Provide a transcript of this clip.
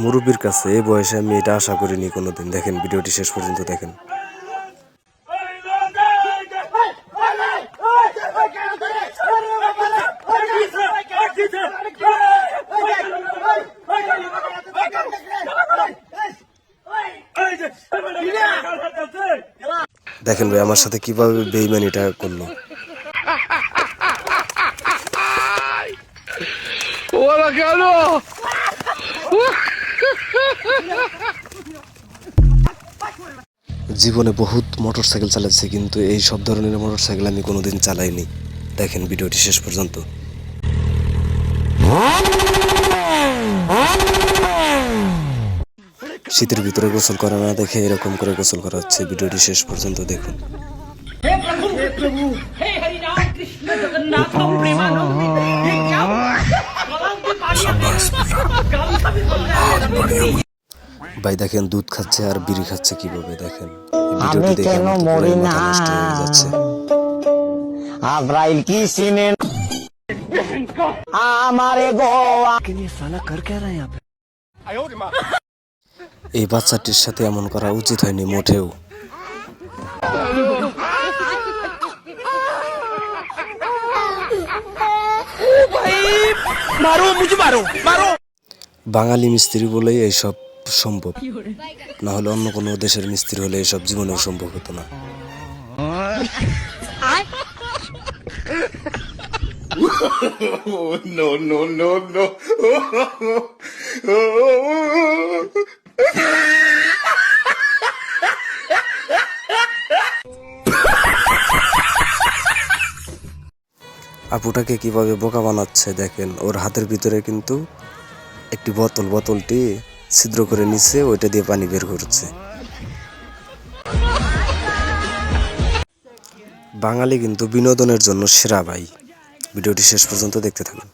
মুরব্বীর কাছে এই বয়সে আমি এটা আশা করিনি কোনোদিন। দেখেন ভিডিওটি শেষ পর্যন্ত দেখেন। দেখেন ভাই আমার সাথে কিভাবে বেইমানিটা করলো। জীবনে বহুত মোটরসাইকেল চালাচ্ছি, কিন্তু এই সব ধরনের মোটরসাইকেল আমি কোনোদিন চালাইনি। দেখেন ভিডিওটি শেষ পর্যন্ত। শীতের ভিতরে গোসল করা না দেখে এরকম করে গোসল করা হচ্ছে। ভিডিওটি শেষ পর্যন্ত দেখুন। ভাই দেখেন দুধ খাচ্ছে আর বিড়ি খাচ্ছে কিভাবে, দেখেন ভিডিওটি দেখে আমার পুরো মাথা নষ্ট হয়ে যাচ্ছে। আজরাইল কি সিনেন আমারে গোয়া এই বাচ্চাটির সাথে এমন করা উচিত হয়নি মোটেও। বাঙালি মিস্ত্রি বলেই এইসব সম্ভব, না হলে অন্য কোনো দেশের মিস্ত্রি হলে এইসব জীবনেও সম্ভব হতো না। আপুটাকে কিভাবে বোকা বানাচ্ছে দেখেন। ওর হাতের ভিতরে কিন্তু একটি বোতলটি ছিদ্র করে নিচ্ছে, ওইটা দিয়ে পানি বের করছে। বাঙালি কিন্তু বিনোদনের জন্য সেরা ভাই। ভিডিওটি শেষ পর্যন্ত দেখতে থাকুন।